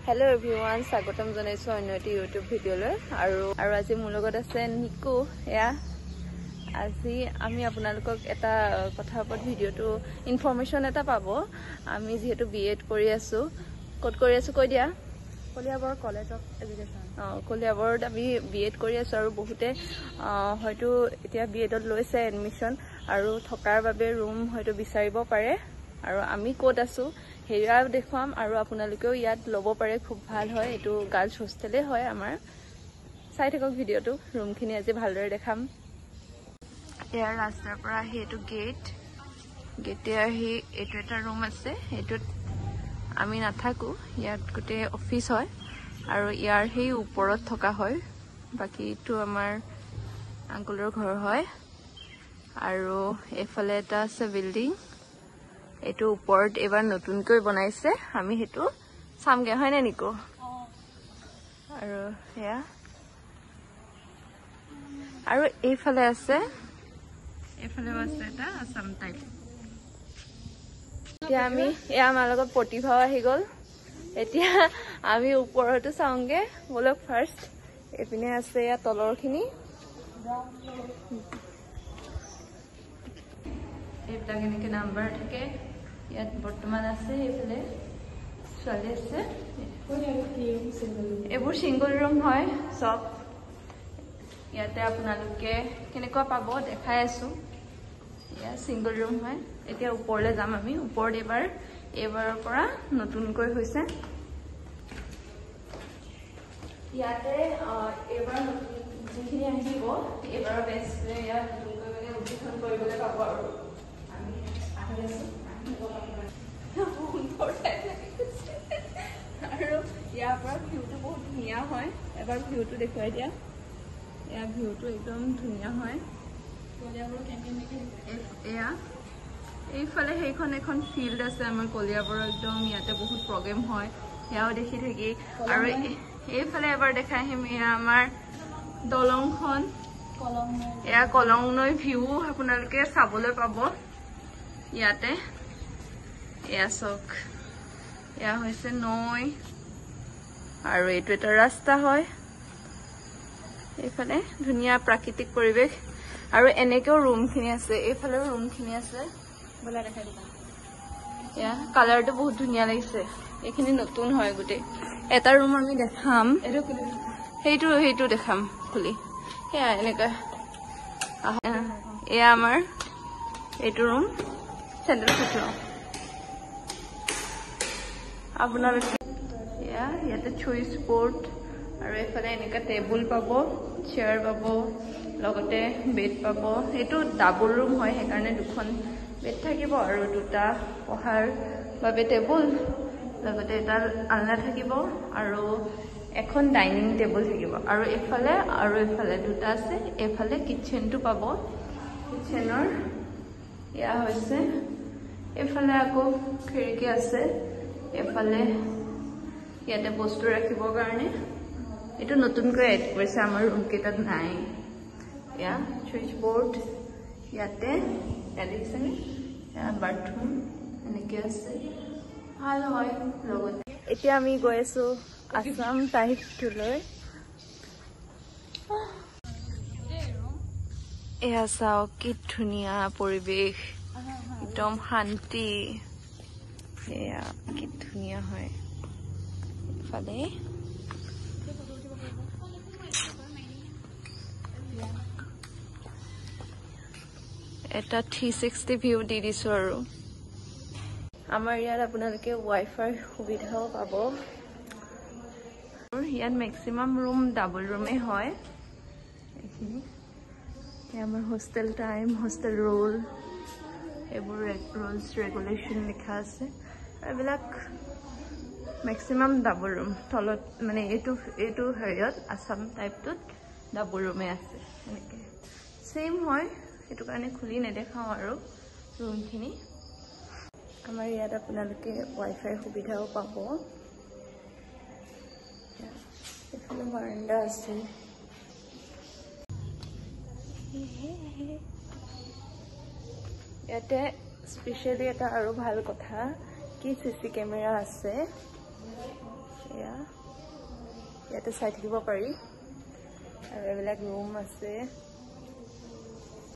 Hello everyone, স্বাগতম জনাইছো অন্য এটা ইউটিউব ভিডিঅ'লৈ আৰু আজি মোৰ লগত আছে নিকু। আজি আমি আপোনালোকক এটা কথাৰ ওপৰত ভিডিঅ'টো ইনফৰমেশ্যন এটা পাব। আমি যেহেতু বিএড কৰি আছো, ক'ত কৰি আছো কৈ দিয়া? Kaliabor college of education. কলিয়াবৰত আমি বিএড কৰি আছো আৰু বহুতে হয়তো এতিয়া বিএডত লৈছে এডমিশ্যন আৰু থকাৰ বাবে ৰুম হয়তো বিচাৰিব পাৰে। আৰু আমি ক'ত আছো হেয়া দেখুৱাম আৰু আপোনালোকেও ইয়াত ল'ব পাৰে, খুব ভাল হয়। এইটো গাৰ্লছ হোষ্টেলে হয় আমাৰ। চাই থাকক ভিডিঅ'টো, ৰুমখিনি আজি ভালদৰে দেখাম। ইয়াৰ ৰাস্তাৰ পৰা আহি এইটো গেটে আহি এইটো এটা ৰুম আছে। এইটোত আমি নাথাকো, ইয়াত গোটেই অফিচ হয় আৰু ইয়াৰ সেই ওপৰত থকা হয়। বাকী এইটো আমাৰ আংকুলৰ ঘৰ হয় আৰু এইফালে এটা আছে বিল্ডিং। এইটো ওপৰত এবাৰ নতুনকৈ বনাইছে, আমি সেইটো চামগে, হয় নে নিকু? আৰু সেয়া আৰু এইফালে আছে এটা আসাম টাইপ। এতিয়া আমি আমাৰ লগত প্ৰতিভাও আহি গ'ল। এতিয়া আমি ওপৰতো চাওঁগে বলক। ফাৰ্ষ্ট এইপিনে আছে ইয়াৰ তলৰখিনি, এইবিলাক এনেকে নাম্বাৰ থাকে। ইয়াত বৰ্তমান আছে, এইফালে ছোৱালী আছে। এইবোৰ ছিংগল ৰুম হয় চব। ইয়াতে আপোনালোকে কেনেকুৱা পাব দেখাই আছো। এয়া ছিংগল ৰুম হয়। এতিয়া ওপৰলৈ যাম আমি। ওপৰত এইবাৰৰ পৰা নতুনকৈ হৈছে। ইয়াতে এইবাৰ যিখিনি আহিব এইবাৰৰ বেষ্টে ইয়াত নতুনকৈ মানে উদ্বোধন কৰিবলৈ পাব আৰু আমি আহি আছো। আৰু ইয়াৰ পৰা ভিউটো বহুত ধুনীয়া হয়। এবাৰ ভিউটো দেখুৱাই দিয়া। ইয়াৰ ভিউটো একদম ধুনীয়া হয়। এয়া এইফালে সেইখন এখন ফিল্ড আছে আমাৰ কলিয়াবৰৰ, একদম ইয়াতে বহুত প্ৰগ্ৰেম হয়, সেয়াও দেখি থাকি। আৰু এইফালে এবাৰ দেখাই আহিম, এয়া আমাৰ দলংখন। এয়া কলং নৈ ভিউ আপোনালোকে চাবলৈ পাব ইয়াতে। এয়া চক, এয়া হৈছে নৈ আৰু এইটো এটা ৰাস্তা হয়। এইফালে ধুনীয়া প্ৰাকৃতিক পৰিৱেশ আৰু এনেকেও ৰুমখিনি আছে। এইফালেও ৰুমখিনি আছে, বলা দেখাই দিবা। এয়া কালাৰটো বহুত ধুনীয়া লাগিছে। এইখিনি নতুন হয় গোটেই। এটা ৰুম আমি দেখাম, সেইটো দেখাম খুলি। সেয়া এনেকুৱা এয়া আমাৰ এইটো ৰুম, চেণ্ডেল খুচুৰ আপোনালোকে। এয়া ইয়াতে চুইচ বৰ্ড আৰু এইফালে এনেকুৱা টেবুল পাব, চেয়াৰ পাব, লগতে বেড পাব। এইটো ডাবল ৰুম হয়, সেইকাৰণে দুখন বেড থাকিব আৰু দুটা পঢ়াৰ বাবে টেবুল, লগতে এটা আলনা থাকিব আৰু এখন ডাইনিং টেবুল থাকিব। আৰু এইফালে দুটা আছে। এইফালে কিটচেনটো পাব। কিটচেনৰ এয়া হৈছে, এইফালে আকৌ খিৰিকী আছে। এইফালে ইয়াতে বস্তু ৰাখিবৰ কাৰণে এইটো নতুনকৈ এড কৰিছে, আমাৰ ৰুম কেইটাত নাই। এয়া চুইচ বৰ্ড, ইয়াতে দেখিছেনে? এয়া বাথৰুম এনেকে আছে, ভাল হয়। লগতে এতিয়া আমি গৈ আছো আসাম টাইপটোলৈ। এয়া চাওক কি ধুনীয়া পৰিৱেশ, একদম শান্তি। এয়া কি ধুনীয়া হয়। ইফালে এটা 360 ভিউ দি দিছো। আৰু আমাৰ ইয়াত আপোনালোকে ৱাইফাই সুবিধাও পাব। ইয়াত মেক্সিমাম ৰুম ডাবল ৰুমে হয়। এইখিনি আমাৰ হোষ্টেল টাইম, হোষ্টেল ৰুল, এইবোৰ ৰুলছ ৰেগুলেশ্যন লিখা আছে। এইবিলাক মেক্সিমাম ডাবল ৰুম। তলত মানে এইটো হেৰিয়ত আসাম টাইপটোত ডাবল ৰুমে আছে। এনেকে ছেইম হয়, সেইটো কাৰণে খুলি নেদেখাওঁ আৰু ৰুমখিনি। আমাৰ ইয়াত আপোনালোকে ৱাইফাই সুবিধাও পাব। এইফালে বাৰাণ্ডা আছে। ইয়াতে স্পেচিয়েলি এটা আৰু ভাল কথা কি CC কেমেৰা আছে। এয়া ইয়াতে চাই থাকিব পাৰি আৰু এইবিলাক ৰুম আছে